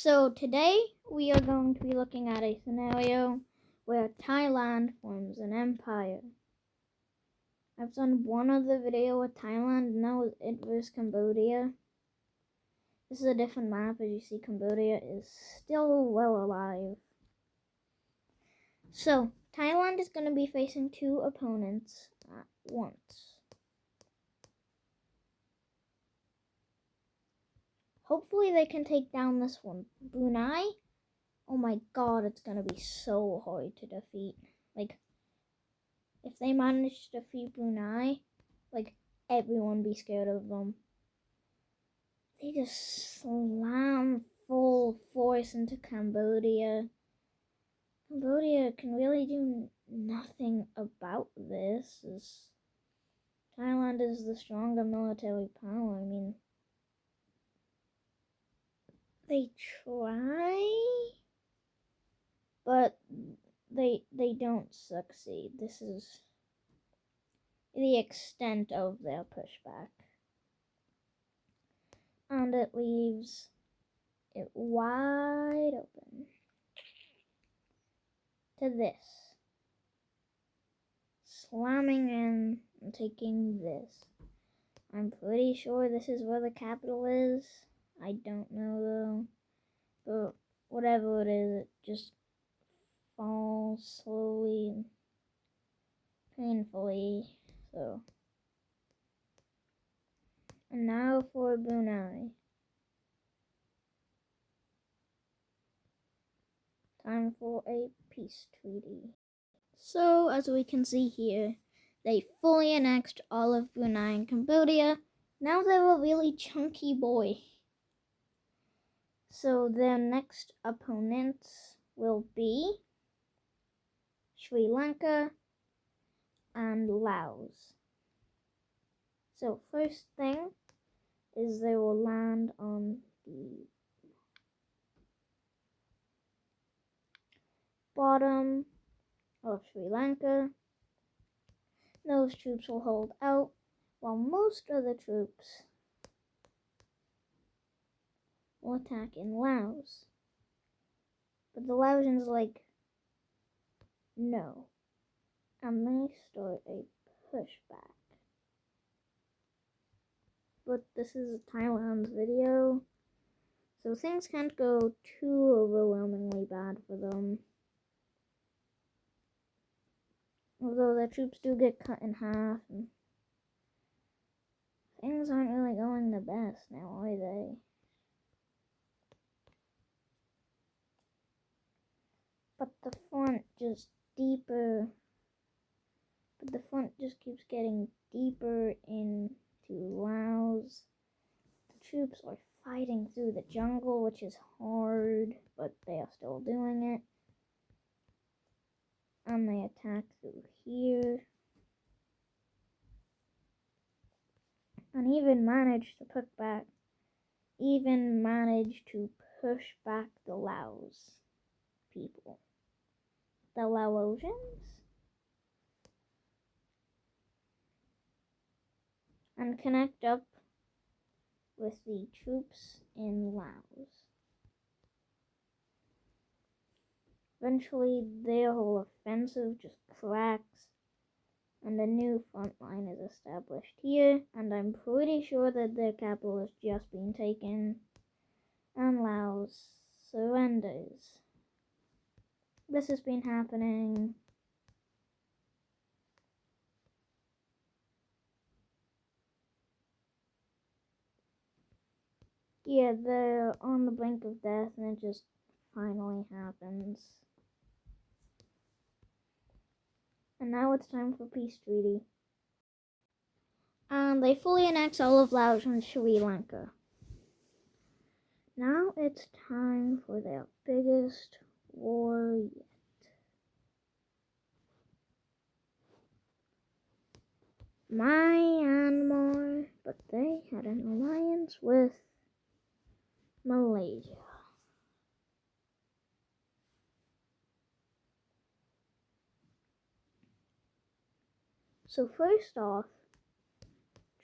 So today we are going to be looking at a scenario where Thailand forms an empire. I've done one other video with Thailand and that was it versus Cambodia. This is a different map. As you see, Cambodia is still well alive. So Thailand is going to be facing two opponents at once. Hopefully they can take down this one. Brunei? Oh my god, it's gonna be so hard to defeat. If they manage to defeat Brunei, everyone be scared of them. They just slam full force into Cambodia. Cambodia can really do nothing about this. Thailand is the stronger military power. I mean, they try, but they don't succeed. This is the extent of their pushback. And it leaves it wide open to this. Slamming in and taking this. I'm pretty sure this is where the capital is. I don't know though. But whatever it is, it just falls slowly and painfully. So. And now for Brunei. Time for a peace treaty. So, as we can see here, they fully annexed all of Brunei and Cambodia. Now they're a really chunky boy. So their next opponents will be Sri Lanka and Laos. So first thing is they will land on the bottom of Sri Lanka. Those troops will hold out while most of the troops will attack in Laos. But the Laosians no. And they start a pushback. But this is Thailand's video, so things can't go too overwhelmingly bad for them. Although their troops do get cut in half, and things aren't really going the best now, are they? But the front just keeps getting deeper into Laos. The troops are fighting through the jungle, which is hard, but they are still doing it. And they attack through here. And even managed to push back the Laos people. The Laosians? And connect up with the troops in Laos. Eventually, their whole offensive just cracks, and a new front line is established here, and I'm pretty sure that their capital has just been taken, and Laos surrenders. This has been happening. Yeah, they're on the brink of death, and it just finally happens. And now it's time for peace treaty. And they fully annex all of Laos and Sri Lanka. Now it's time for their biggest war yet. Myanmar, but they had an alliance with Malaysia. So first off,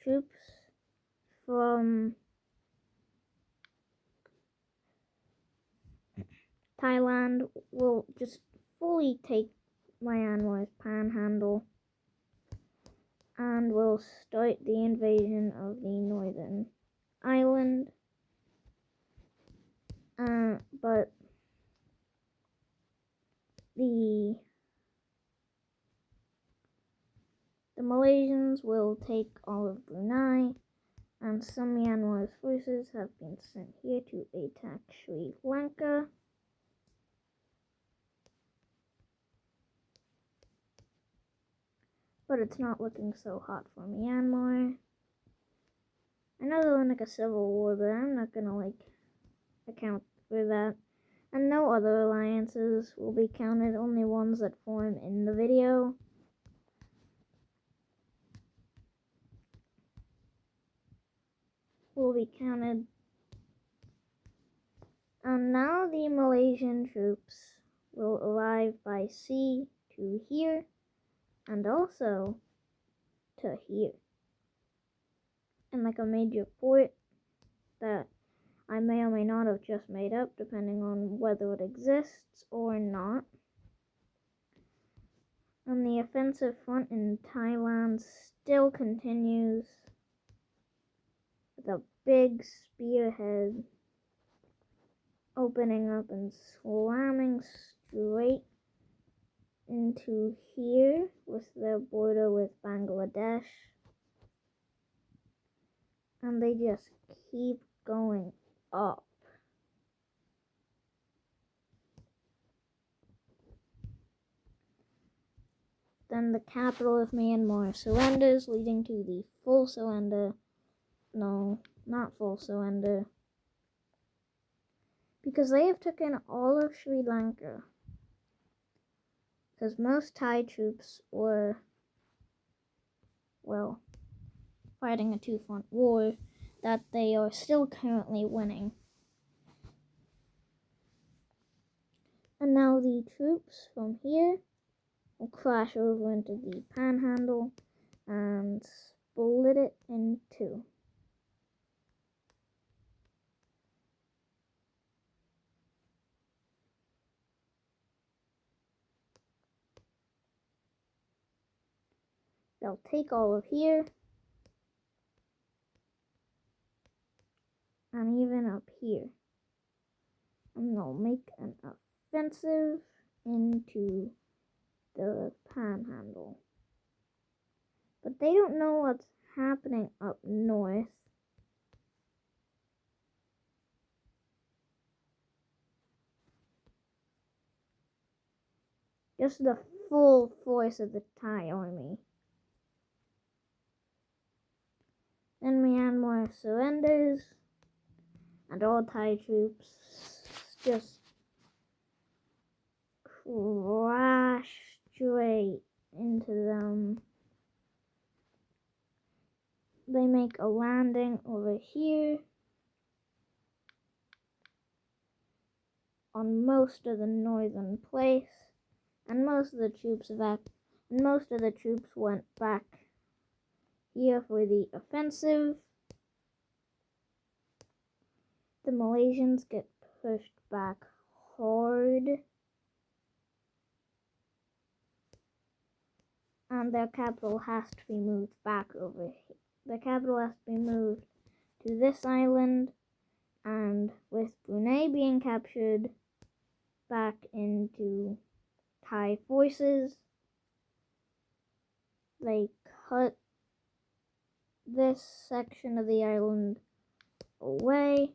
troops from Thailand will just fully take Myanmar's panhandle and will start the invasion of the northern island. But the Malaysians will take all of Brunei, and some Myanmar's forces have been sent here to attack Sri Lanka. But it's not looking so hot for Myanmar. I know they're in a civil war, but I'm not gonna account for that. And no other alliances will be counted, only ones that form in the video. Will be counted. And now the Malaysian troops will arrive by sea to here and also to here. And a major port that I may or may not have just made up, depending on whether it exists or not. And the offensive front in Thailand still continues with a big spearhead opening up and slamming straight into here with their border with Bangladesh. And they just keep going up. Then the capital of Myanmar surrenders, leading to the full surrender. No, not full surrender. Because they have taken all of Sri Lanka. Because most Thai troops were, fighting a two-front war that they are still currently winning. And now the troops from here will crash over into the panhandle and split it in two. They'll take all of here and even up here. And they'll make an offensive into the panhandle. But they don't know what's happening up north. Just the full force of the Thai army. Then Myanmar surrenders, and all Thai troops just crash straight into them. They make a landing over here on most of the northern place, and most of the troops went back here for the offensive. The Malaysians get pushed back hard, and their capital has to be moved back over here. The capital has to be moved to this island, and with Brunei being captured back into Thai forces, they cut this section of the island away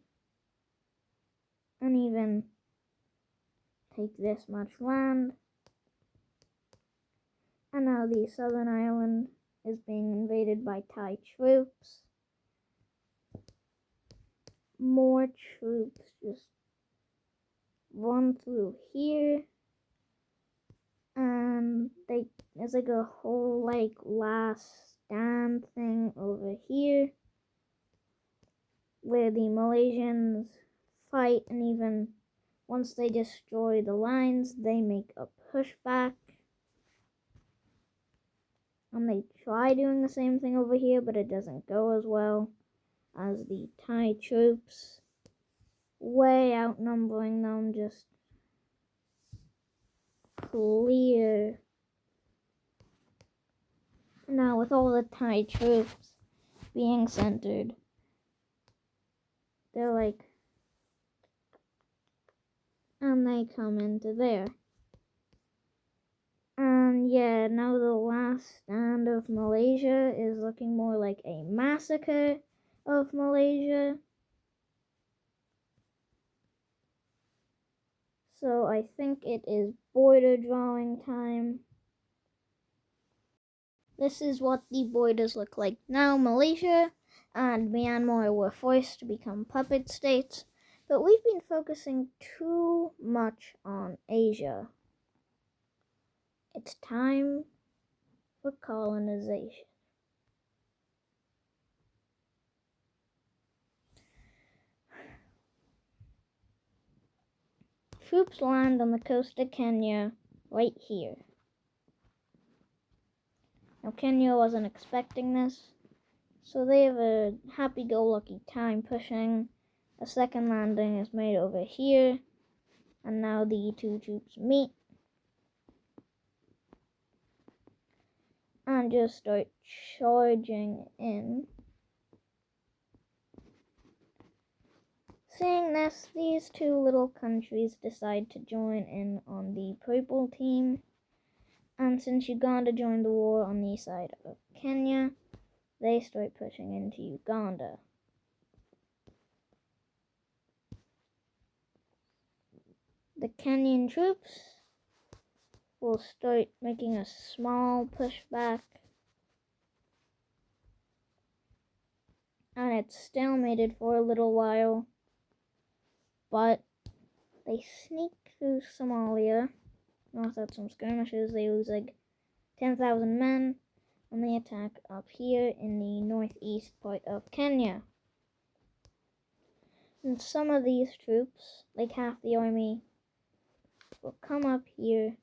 and even take this much land. And now the southern island is being invaded by Thai troops. More troops just run through here, and there's a whole last stand thing over here where the Malaysians fight, and even once they destroy the lines, they make a pushback. And they try doing the same thing over here, but it doesn't go as well as the Thai troops, way outnumbering them, just clear. Now with all the Thai troops being centered, they're like, and they come into there. And yeah, now the last stand of Malaysia is looking more like a massacre of Malaysia. So I think it is border drawing time. This is what the borders look like now. Malaysia and Myanmar were forced to become puppet states, but we've been focusing too much on Asia. It's time for colonization. Troops land on the coast of Kenya right here. Now, Kenya wasn't expecting this, so they have a happy-go-lucky time pushing. A second landing is made over here, and now the two troops meet and just start charging in. Seeing this, these two little countries decide to join in on the purple team. And since Uganda joined the war on the side of Kenya, they start pushing into Uganda. The Kenyan troops will start making a small pushback. And it's stalemated for a little while. But they sneak through Somalia. Without some skirmishes, they lose like 10,000 men, and they attack up here in the northeast part of Kenya. And some of these troops, like half the army, will come up here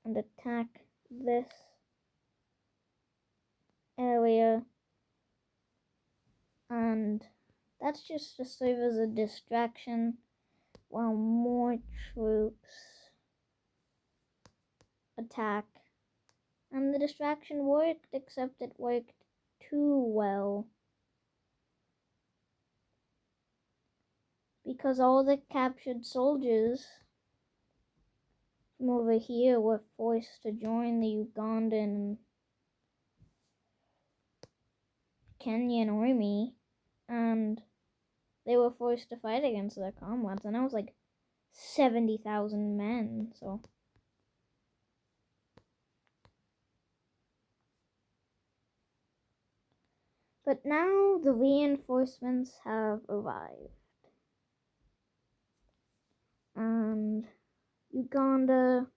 and attack this area, and that's just to serve as a distraction while more troops attack. And the distraction worked, except it worked too well. Because all the captured soldiers from over here were forced to join the Ugandan Kenyan army, and they were forced to fight against their comrades, and that was like 70,000 men, so. But now the reinforcements have arrived. And Uganda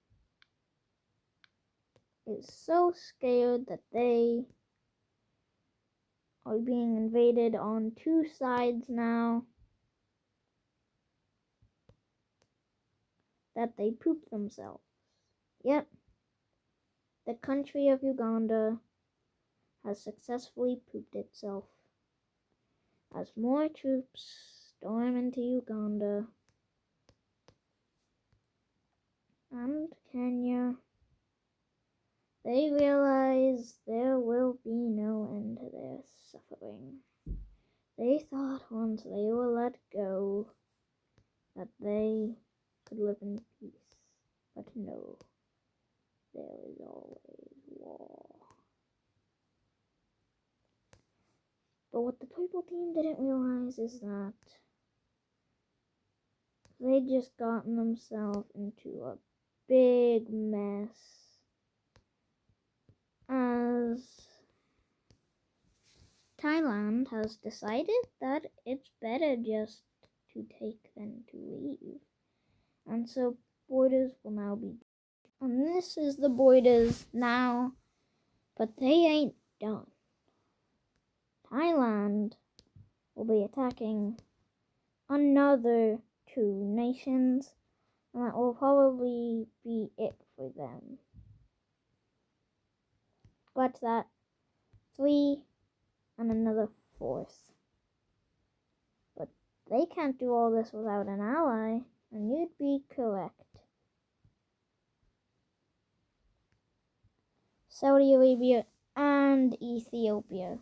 is so scared that they are being invaded on two sides now that they poop themselves. Yep, the country of Uganda has successfully pooped itself as more troops storm into Uganda and Kenya. They realize there will be no end to their suffering. They thought once they were let go that they could live in peace, but no, there is always war. But what the purple team didn't realize is that they just gotten themselves into a big mess, as Thailand has decided that it's better just to take than to leave. And so borders will now be, and this is the borders now, but they ain't done. Thailand will be attacking another two nations, and that will probably be it for them. But that 3 and another 4th. But they can't do all this without an ally, and you'd be correct. Saudi Arabia, and Ethiopia.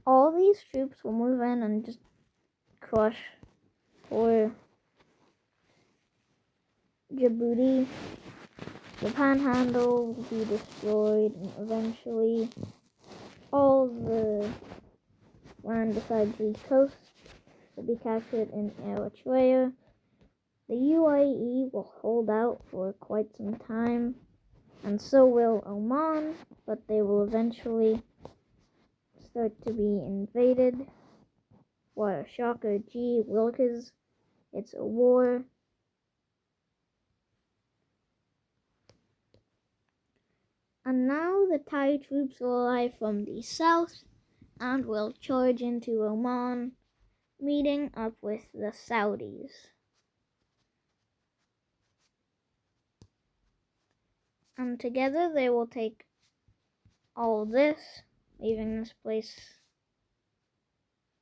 All these troops will move in and just crush for Djibouti. The Panhandle will be destroyed, and eventually all the land besides the coast will be captured in Eritrea. The UAE will hold out for quite some time, and so will Oman, but they will eventually start to be invaded. What a shocker, gee willikers, it's a war. And now the Thai troops will arrive from the south and will charge into Oman, meeting up with the Saudis. And together they will take all this, leaving this place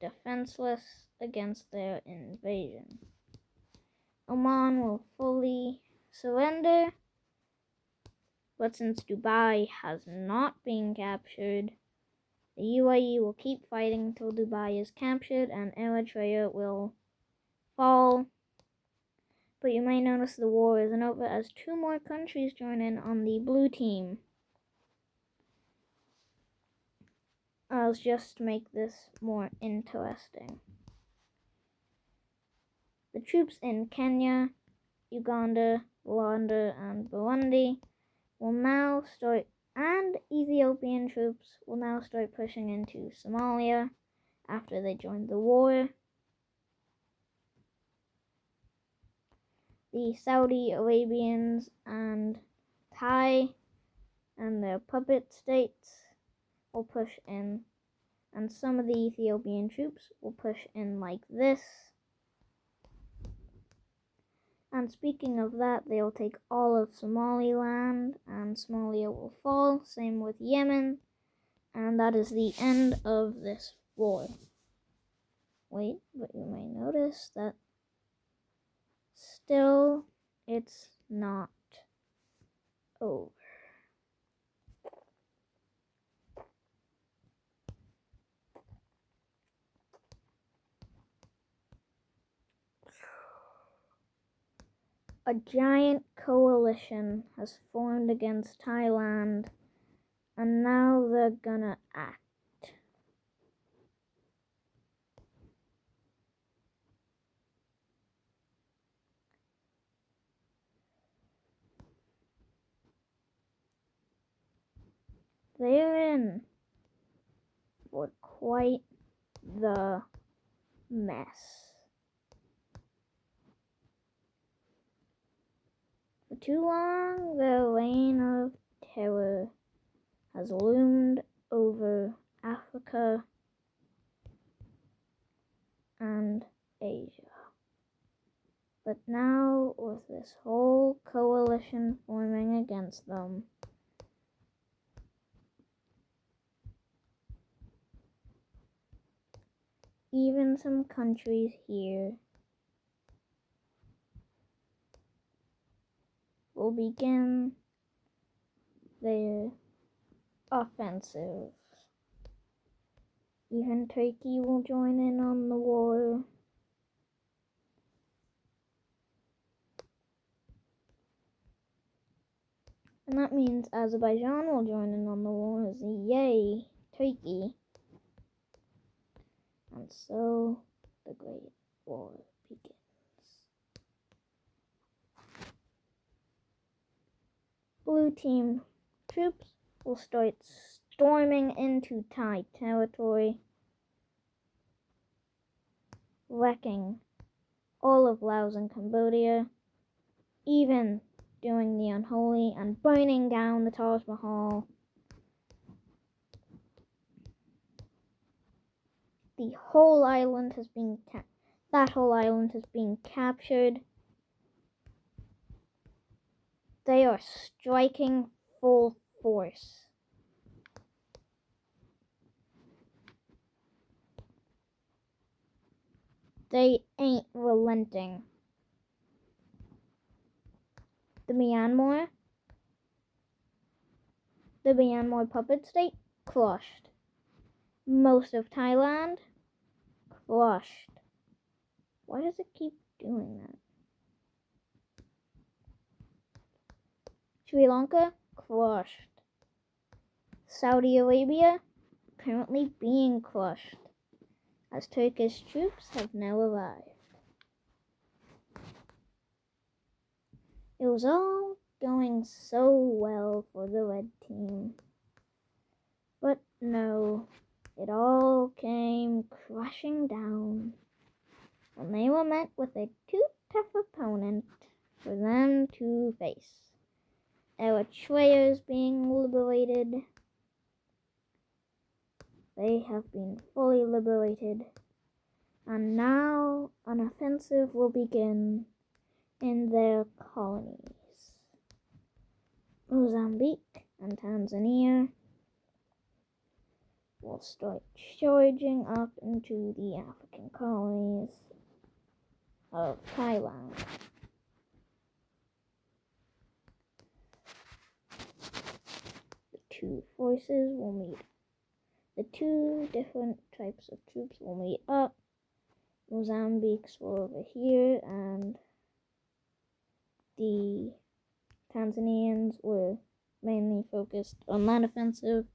defenseless against their invasion. Oman will fully surrender, but since Dubai has not been captured, the UAE will keep fighting until Dubai is captured and Eritrea will fall. But you may notice the war isn't over as 2 more countries join in on the blue team. I'll just make this more interesting. The troops in Kenya, Uganda, Rwanda, and Burundi will now start, and Ethiopian troops will now start pushing into Somalia after they joined the war. The Saudi Arabians and Thai and their puppet states will push in, and some of the Ethiopian troops will push in like this. And speaking of that, they'll take all of Somaliland and Somalia will fall. Same with Yemen. And that is the end of this war. Wait, but you may notice that still it's not over. A giant coalition has formed against Thailand, and now they're gonna act. They're in for quite the mess. For too long, the reign of terror has loomed over Africa and Asia. But now, with this whole coalition forming against them, even some countries here will begin their offensive. Even Turkey will join in on the war. And that means Azerbaijan will join in on the war. Yay, Turkey. And so the Great War begins. Blue team troops will start storming into Thai territory, wrecking all of Laos and Cambodia, even doing the unholy and burning down the Taj Mahal. The whole island has been captured. They are striking full force. unrelenting. The Myanmar puppet state, crushed. Most of Thailand, crushed. Why does it keep doing that? Sri Lanka, crushed. Saudi Arabia, currently being crushed, as Turkish troops have now arrived. It was all going so well for the red team. But no, it all came crashing down when they were met with a too tough opponent for them to face. Eritreans being liberated. They have been fully liberated, and now an offensive will begin in their colonies. Mozambique and Tanzania will start charging up into the African colonies of Thailand. The two forces will meet. The two different types of troops will meet up. Mozambique's were over here, and the Tanzanians were mainly focused on that offensive.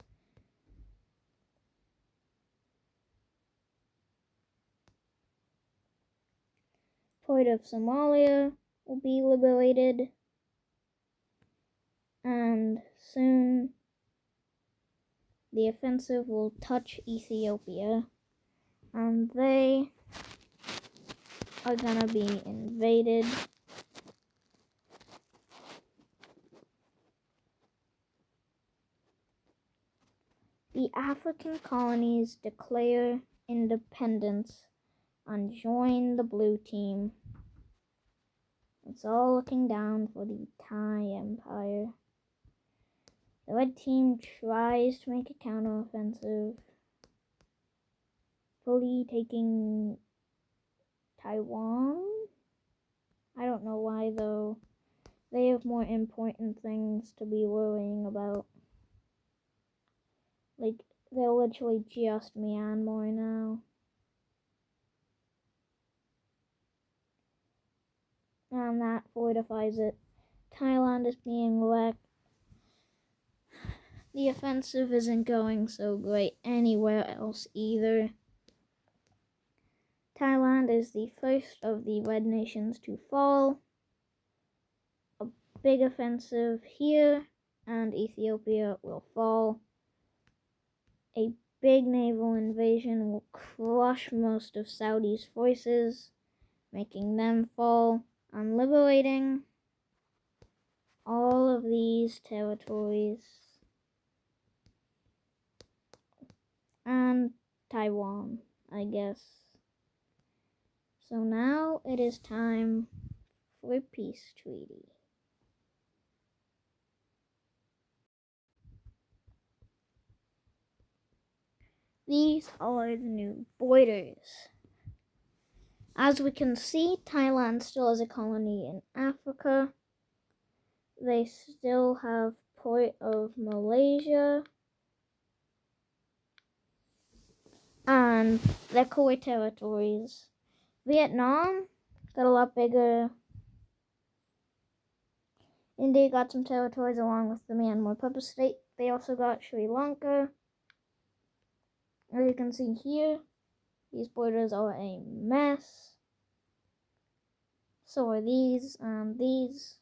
Port of Somalia will be liberated, and soon the offensive will touch Ethiopia, and they are gonna be invaded. The African colonies declare independence and join the blue team. It's all looking down for the Thai Empire. The red team tries to make a counteroffensive, fully taking Taiwan. I don't know why though. They have more important things to be worrying about. Like, they're literally just Myanmar now. And that fortifies it. Thailand is being wrecked. The offensive isn't going so great anywhere else either. Thailand is the first of the red nations to fall. A big offensive here, and Ethiopia will fall. A big naval invasion will crush most of Saudi's forces, making them fall, and liberating all of these territories. And Taiwan, I guess. So now it is time for a peace treaty. These are the new borders. As we can see, Thailand still has a colony in Africa. They still have Port of Malaysia. And their core territories. Vietnam got a lot bigger. India got some territories along with the Myanmar puppet state. They also got Sri Lanka. As you can see here, these borders are a mess. So are these and these.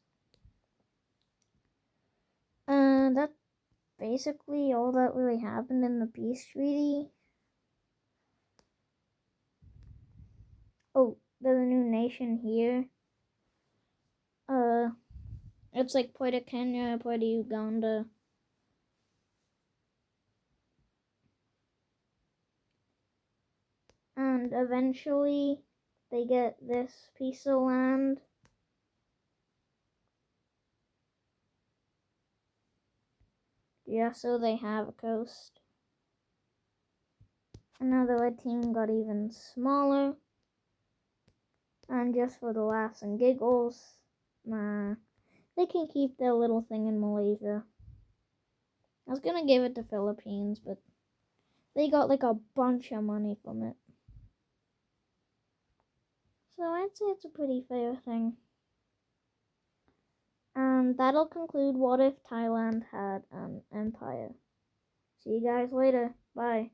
And that's basically all that really happened in the peace treaty. Oh, there's a new nation here. It's like part of Kenya, part of Uganda. And eventually, they get this piece of land. Yeah, so they have a coast. And now the red team got even smaller. And just for the laughs and giggles, nah, they can keep their little thing in Malaysia. I was gonna give it to Philippines, but they got like a bunch of money from it. So I'd say it's a pretty fair thing. And that'll conclude What If Thailand Had an Empire. See you guys later. Bye.